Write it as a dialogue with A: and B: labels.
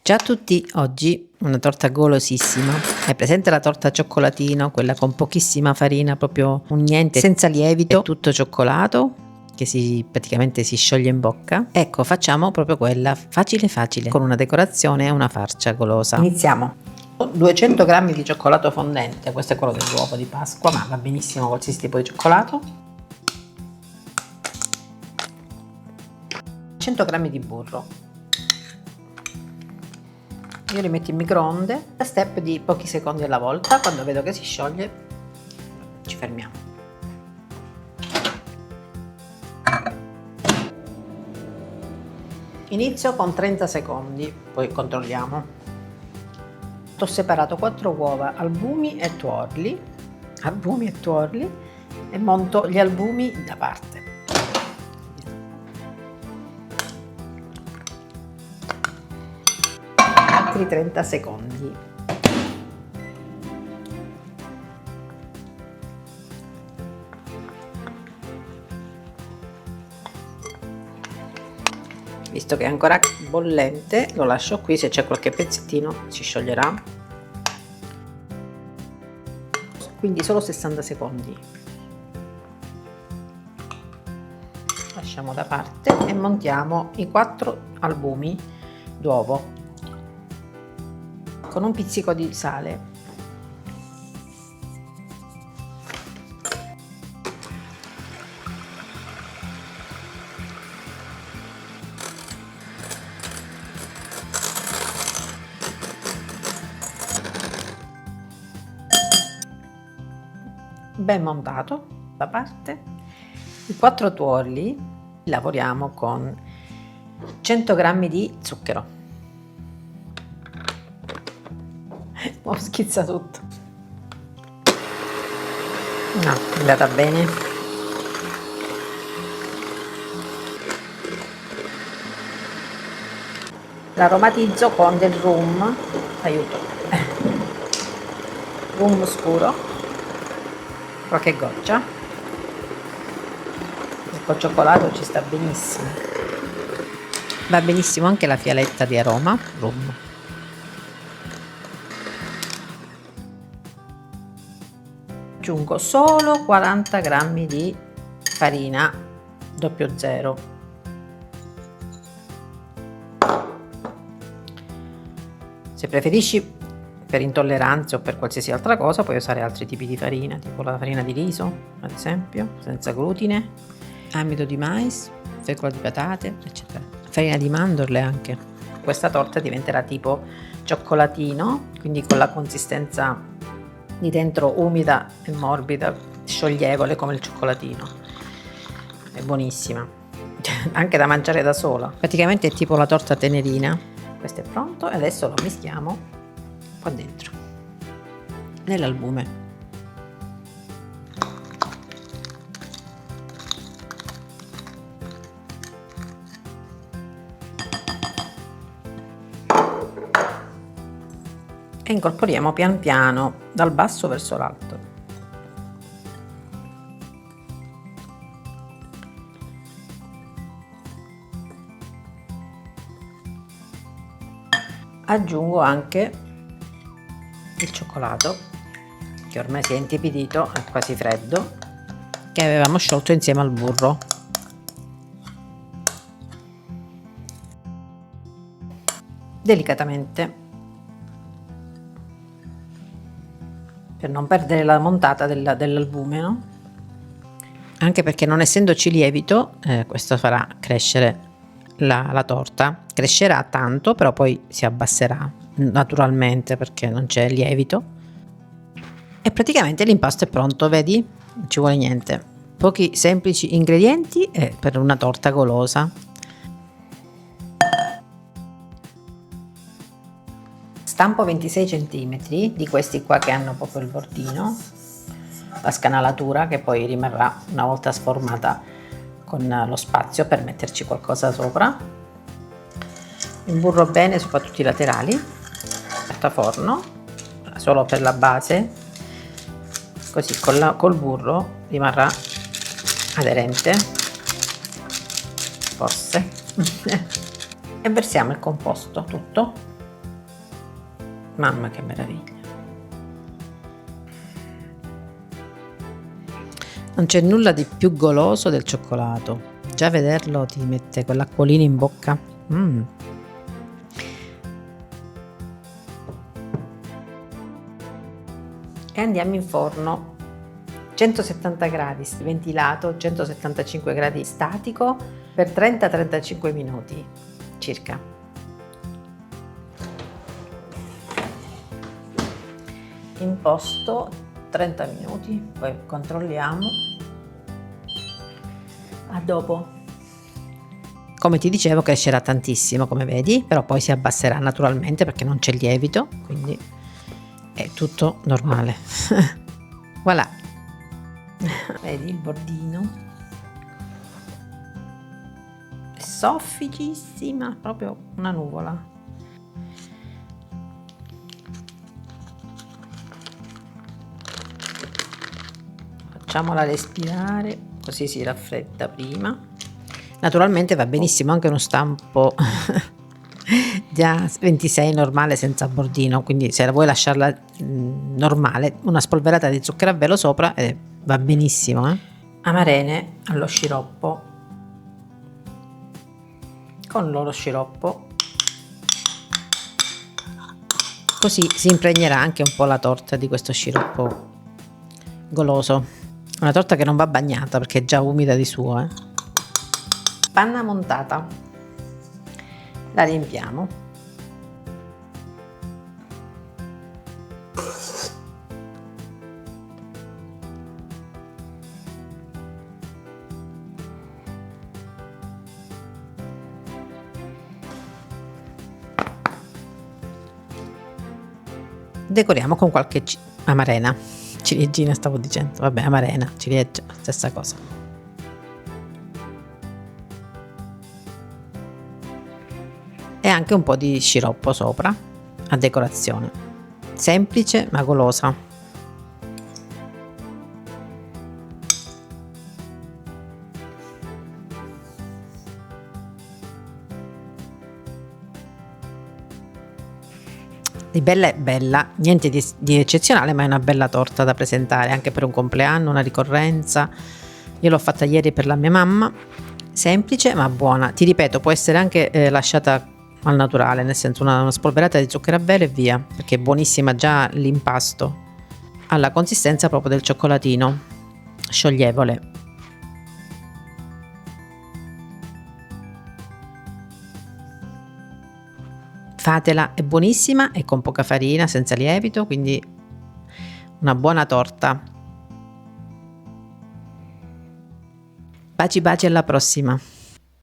A: Ciao a tutti, oggi una torta golosissima. È presente la torta cioccolatino, quella con pochissima farina, proprio un niente, senza lievito, tutto cioccolato che praticamente si scioglie in bocca. Ecco, facciamo proprio quella facile facile, con una decorazione e una farcia golosa. Iniziamo. 200 g di cioccolato fondente, questo è quello dell'uovo di Pasqua, ma va benissimo qualsiasi tipo di cioccolato. 100 g di burro. Io li metto in microonde a step di pochi secondi alla volta. Quando vedo che si scioglie ci fermiamo. Inizio con 30 secondi, poi controlliamo. Ho separato 4 uova, albumi e tuorli e monto gli albumi da parte. Altri 30 secondi. Visto che è ancora bollente, lo lascio qui, se c'è qualche pezzettino si scioglierà. Quindi solo 60 secondi. Lasciamo da parte e montiamo i 4 albumi d'uovo con un pizzico di sale. Ben montato da parte. I 4 tuorli lavoriamo con 100 g di zucchero. Oh, schizza tutto. No, è andata bene. L'aromatizzo con del rum, aiuto, rum scuro, qualche goccia. Col cioccolato ci sta benissimo. Va benissimo anche la fialetta di aroma, rum. Aggiungo solo 40 g di farina 00. Se preferisci per intolleranze o per qualsiasi altra cosa puoi usare altri tipi di farina, tipo la farina di riso ad esempio, senza glutine, amido di mais, fecola di patate, eccetera. Farina di mandorle anche. Questa torta diventerà tipo cioccolatino, quindi con la consistenza di dentro umida e morbida, scioglievole come il cioccolatino. È buonissima, anche da mangiare da sola. Praticamente è tipo la torta tenerina. Questo è pronto e adesso lo mischiamo qua dentro nell'albume. E incorporiamo pian piano dal basso verso l'alto. Aggiungo anche il cioccolato che ormai si è intiepidito, è quasi freddo, che avevamo sciolto insieme al burro. Delicatamente, per non perdere la montata dell'albume, no? Anche perché non essendoci lievito, questo farà crescere la torta. Crescerà tanto, però poi si abbasserà naturalmente perché non c'è lievito. E praticamente l'impasto è pronto, vedi? Non ci vuole niente. Pochi semplici ingredienti per una torta golosa. Stampo 26 cm di questi qua che hanno proprio il bordino, la scanalatura che poi rimarrà una volta sformata con lo spazio per metterci qualcosa sopra. Imburro bene soprattutto i laterali, portaforno solo per la base, così col burro rimarrà aderente, forse. E versiamo il composto tutto Mamma che meraviglia. Non c'è nulla di più goloso del cioccolato. Già vederlo ti mette quell'acquolina in bocca. E andiamo in forno. 170 gradi ventilato, 175 gradi statico per 30-35 minuti circa. Imposto 30 minuti, poi controlliamo. A dopo. Come ti dicevo, crescerà tantissimo, come vedi, però poi si abbasserà naturalmente perché non c'è lievito, quindi è tutto normale. Voilà. Vedi il bordino? È sofficissima, proprio una nuvola. Facciamola respirare, così si raffredda prima. Naturalmente va benissimo anche uno stampo già 26 normale senza bordino, quindi se la vuoi lasciarla normale, una spolverata di zucchero a velo sopra va benissimo. Amarene allo sciroppo, con lo sciroppo, così si impregnerà anche un po' la torta di questo sciroppo goloso. Una torta che non va bagnata perché è già umida di suo. Panna montata, la riempiamo. Decoriamo con qualche amarena, ciliegina stavo dicendo, vabbè, amarena, ciliegia, stessa cosa. E anche un po' di sciroppo sopra a decorazione, semplice ma golosa. Di bella è bella, niente di eccezionale, ma è una bella torta da presentare anche per un compleanno, una ricorrenza. Io l'ho fatta ieri per la mia mamma, semplice ma buona. Ti ripeto, può essere anche lasciata al naturale, nel senso una spolverata di zucchero a velo e via, perché è buonissima già l'impasto. Ha la consistenza proprio del cioccolatino, scioglievole. Fatela, è buonissima e con poca farina, senza lievito, quindi una buona torta. Baci baci, alla prossima!